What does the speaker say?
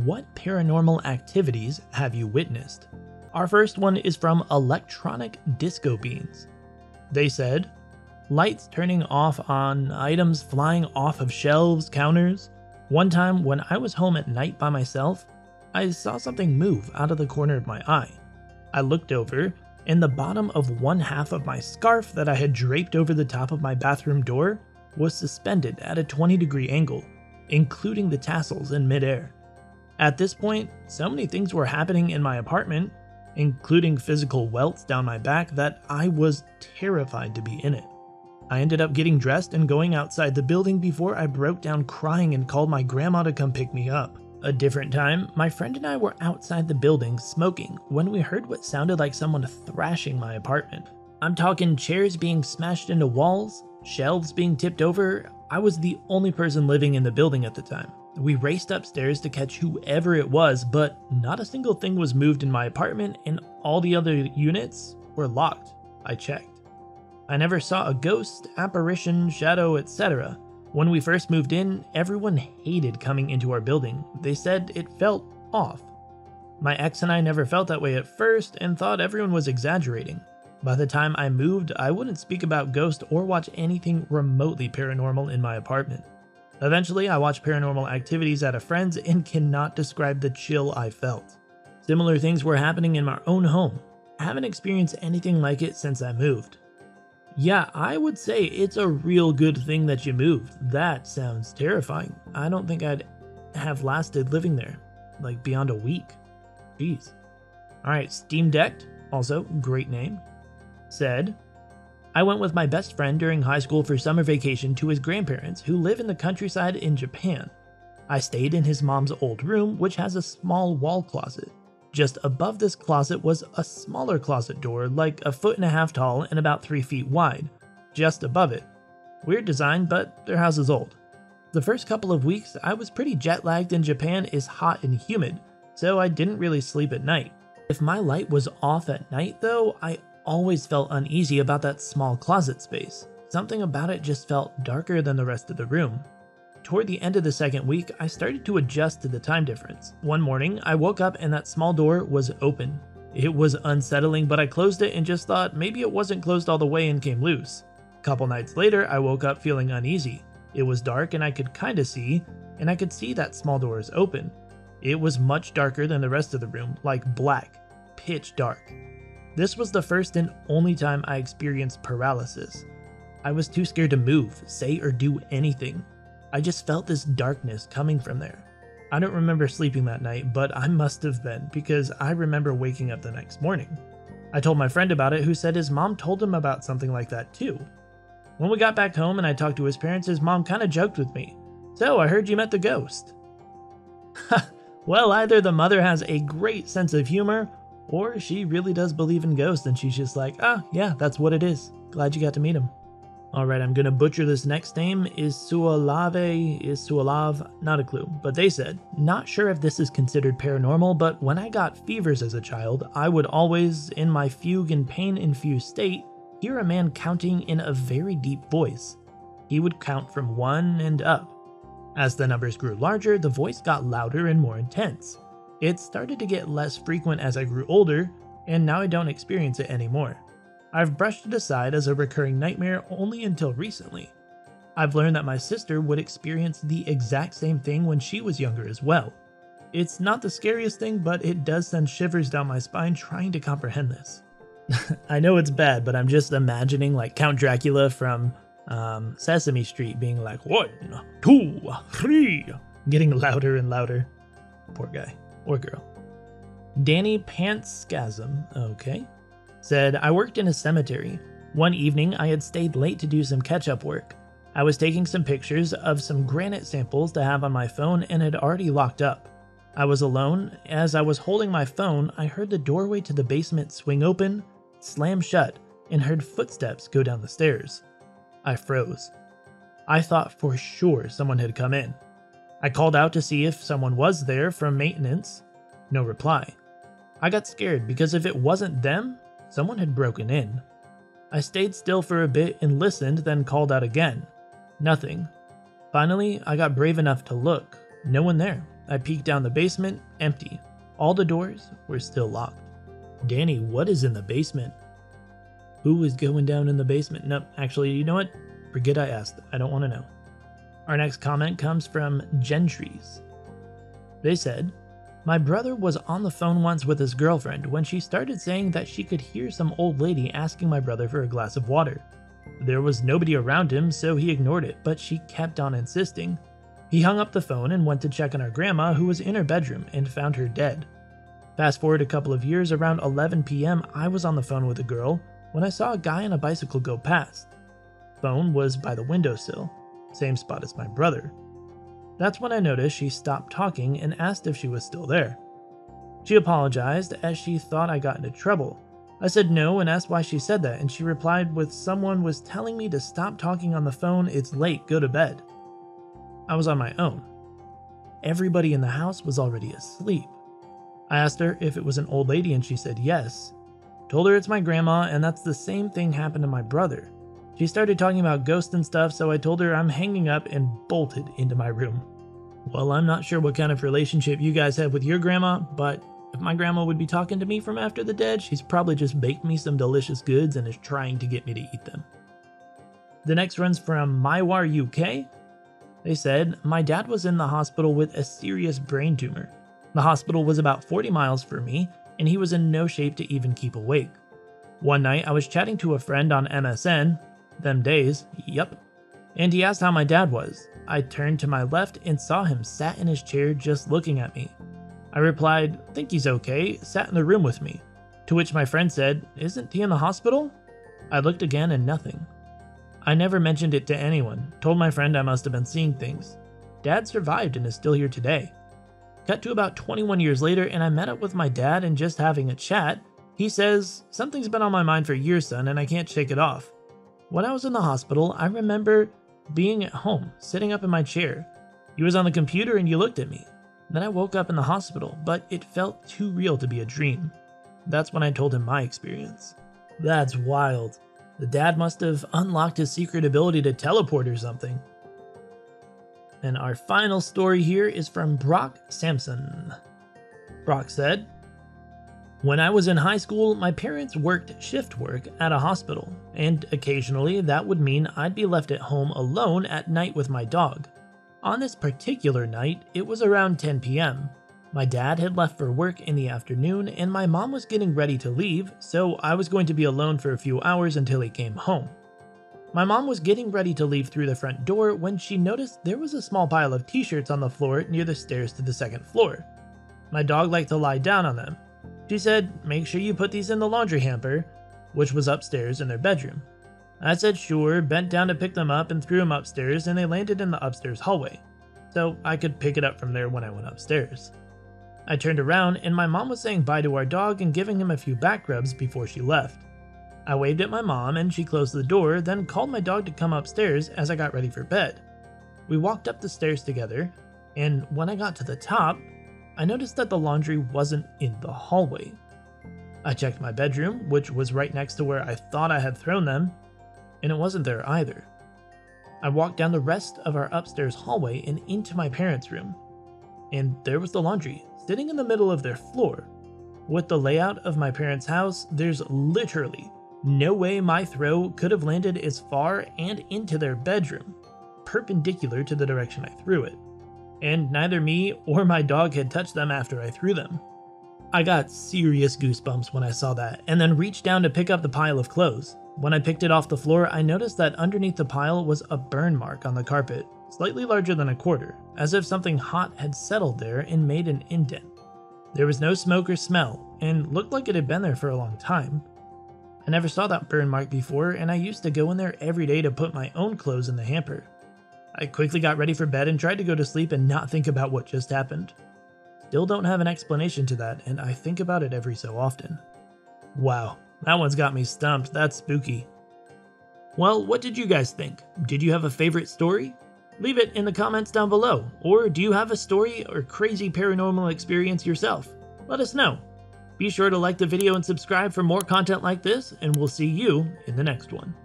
what paranormal activities have you witnessed? Our first one is from Electronic Disco Beans. They said, lights turning off on, items flying off of shelves, counters. One time when I was home at night by myself, I saw something move out of the corner of my eye. I looked over, and the bottom of one half of my scarf that I had draped over the top of my bathroom door was suspended at a 20-degree angle, including the tassels in midair. At this point, so many things were happening in my apartment, including physical welts down my back, that I was terrified to be in it. I ended up getting dressed and going outside the building before I broke down crying and called my grandma to come pick me up. A different time, my friend and I were outside the building smoking when we heard what sounded like someone thrashing my apartment. I'm talking chairs being smashed into walls, shelves being tipped over. I was the only person living in the building at the time. We raced upstairs to catch whoever it was, but not a single thing was moved in my apartment and all the other units were locked. I checked. I never saw a ghost, apparition, shadow, etc. When we first moved in, everyone hated coming into our building. They said it felt off. My ex and I never felt that way at first and thought everyone was exaggerating. By the time I moved, I wouldn't speak about ghosts or watch anything remotely paranormal in my apartment. Eventually, I watched paranormal activities at a friend's and cannot describe the chill I felt. Similar things were happening in my own home. I haven't experienced anything like it since I moved. Yeah, I would say it's a real good thing that you moved. That sounds terrifying. I don't think I'd have lasted living there, like beyond a week. Jeez. Alright, Steam Decked, also great name, said, I went with my best friend during high school for summer vacation to his grandparents who live in the countryside in Japan. I stayed in his mom's old room, which has a small wall closet. Just above this closet was a smaller closet door, like 1.5 feet tall and about 3 feet wide, just above it. Weird design, but their house is old. The first couple of weeks, I was pretty jet lagged and Japan is hot and humid, so I didn't really sleep at night. If my light was off at night though, I always felt uneasy about that small closet space. Something about it just felt darker than the rest of the room. Toward the end of the second week, I started to adjust to the time difference. One morning, I woke up and that small door was open. It was unsettling, but I closed it and just thought maybe it wasn't closed all the way and came loose. A couple nights later, I woke up feeling uneasy. It was dark and I could kinda see, and I could see that small door is open. It was much darker than the rest of the room, like black, pitch dark. This was the first and only time I experienced paralysis. I was too scared to move, say, or do anything. I just felt this darkness coming from there. I don't remember sleeping that night, but I must have been, because I remember waking up the next morning. I told my friend about it, who said his mom told him about something like that too. When we got back home and I talked to his parents, his mom kinda joked with me. So, I heard you met the ghost. Well, either the mother has a great sense of humor, or she really does believe in ghosts and she's just like, yeah, that's what it is. Glad you got to meet him. Alright, I'm gonna butcher this next name. Is Sualav, not a clue. But they said, not sure if this is considered paranormal, but when I got fevers as a child, I would always, in my fugue and pain-infused state, hear a man counting in a very deep voice. He would count from 1 and up. As the numbers grew larger, the voice got louder and more intense. It started to get less frequent as I grew older, and now I don't experience it anymore. I've brushed it aside as a recurring nightmare only until recently. I've learned that my sister would experience the exact same thing when she was younger as well. It's not the scariest thing, but it does send shivers down my spine trying to comprehend this. I know it's bad, but I'm just imagining like Count Dracula from Sesame Street being like 1, 2, 3, getting louder and louder. Poor guy. Or girl. Danny Pantscasm, okay, said, I worked in a cemetery. One evening, I had stayed late to do some catch-up work. I was taking some pictures of some granite samples to have on my phone and had already locked up. I was alone. As I was holding my phone, I heard the doorway to the basement swing open, slam shut, and heard footsteps go down the stairs. I froze. I thought for sure someone had come in. I called out to see if someone was there from maintenance. No reply. I got scared because if it wasn't them, someone had broken in. I stayed still for a bit and listened, then called out again. Nothing. Finally, I got brave enough to look. No one there. I peeked down the basement, empty. All the doors were still locked. Danny, what is in the basement? Who is going down in the basement? Nope, actually, you know what? Forget I asked. I don't want to know. Our next comment comes from Gentries. They said, my brother was on the phone once with his girlfriend when she started saying that she could hear some old lady asking my brother for a glass of water. There was nobody around him, so he ignored it, but she kept on insisting. He hung up the phone and went to check on our grandma, who was in her bedroom, and found her dead. Fast forward a couple of years, around 11 p.m., I was on the phone with a girl when I saw a guy on a bicycle go past. Phone was by the windowsill, same spot as my brother. That's when I noticed she stopped talking and asked if she was still there. She apologized as she thought I got into trouble. I said no and asked why she said that, and she replied with someone was telling me to stop talking on the phone, it's late, go to bed. I was on my own. Everybody in the house was already asleep. I asked her if it was an old lady and she said yes. Told her it's my grandma and that's the same thing happened to my brother. She started talking about ghosts and stuff, so I told her I'm hanging up and bolted into my room. Well, I'm not sure what kind of relationship you guys have with your grandma, but if my grandma would be talking to me from after the dead, she's probably just baked me some delicious goods and is trying to get me to eat them. The next one's from Mywar UK. They said, my dad was in the hospital with a serious brain tumor. The hospital was about 40 miles from me, and he was in no shape to even keep awake. One night, I was chatting to a friend on MSN, them days, yep, and he asked how my dad was. I turned to my left and saw him sat in his chair just looking at me. I replied, think he's okay, sat in the room with me, to which my friend said, isn't he in the hospital? I looked again and nothing. I never mentioned it to anyone, told my friend I must have been seeing things. Dad survived and is still here today. Cut to about 21 years later and I met up with my dad and just having a chat. He says, something's been on my mind for years, son, and I can't shake it off. When I was in the hospital, I remember being at home, sitting up in my chair. You was on the computer and you looked at me. Then I woke up in the hospital, but it felt too real to be a dream. That's when I told him my experience. That's wild. The dad must have unlocked his secret ability to teleport or something. And our final story here is from Brock Sampson. Brock said, when I was in high school, my parents worked shift work at a hospital, and occasionally that would mean I'd be left at home alone at night with my dog. On this particular night, it was around 10 p.m. My dad had left for work in the afternoon, and my mom was getting ready to leave, so I was going to be alone for a few hours until he came home. My mom was getting ready to leave through the front door when she noticed there was a small pile of t-shirts on the floor near the stairs to the second floor. My dog liked to lie down on them. She said, make sure you put these in the laundry hamper, which was upstairs in their bedroom. I said sure, bent down to pick them up and threw them upstairs, and they landed in the upstairs hallway, so I could pick it up from there when I went upstairs. I turned around and my mom was saying bye to our dog and giving him a few back rubs before she left. I waved at my mom and she closed the door, then called my dog to come upstairs as I got ready for bed. We walked up the stairs together, and when I got to the top, I noticed that the laundry wasn't in the hallway. I checked my bedroom, which was right next to where I thought I had thrown them, and it wasn't there either. I walked down the rest of our upstairs hallway and into my parents' room, and there was the laundry, sitting in the middle of their floor. With the layout of my parents' house, there's literally no way my throw could have landed as far and into their bedroom, perpendicular to the direction I threw it. And neither me or my dog had touched them after I threw them. I got serious goosebumps when I saw that, and then reached down to pick up the pile of clothes. When I picked it off the floor, I noticed that underneath the pile was a burn mark on the carpet, slightly larger than a quarter, as if something hot had settled there and made an indent. There was no smoke or smell, and looked like it had been there for a long time. I never saw that burn mark before, and I used to go in there every day to put my own clothes in the hamper. I quickly got ready for bed and tried to go to sleep and not think about what just happened. Still don't have an explanation to that, and I think about it every so often. Wow, that one's got me stumped. That's spooky. Well, what did you guys think? Did you have a favorite story? Leave it in the comments down below, or do you have a story or crazy paranormal experience yourself? Let us know. Be sure to like the video and subscribe for more content like this, and we'll see you in the next one.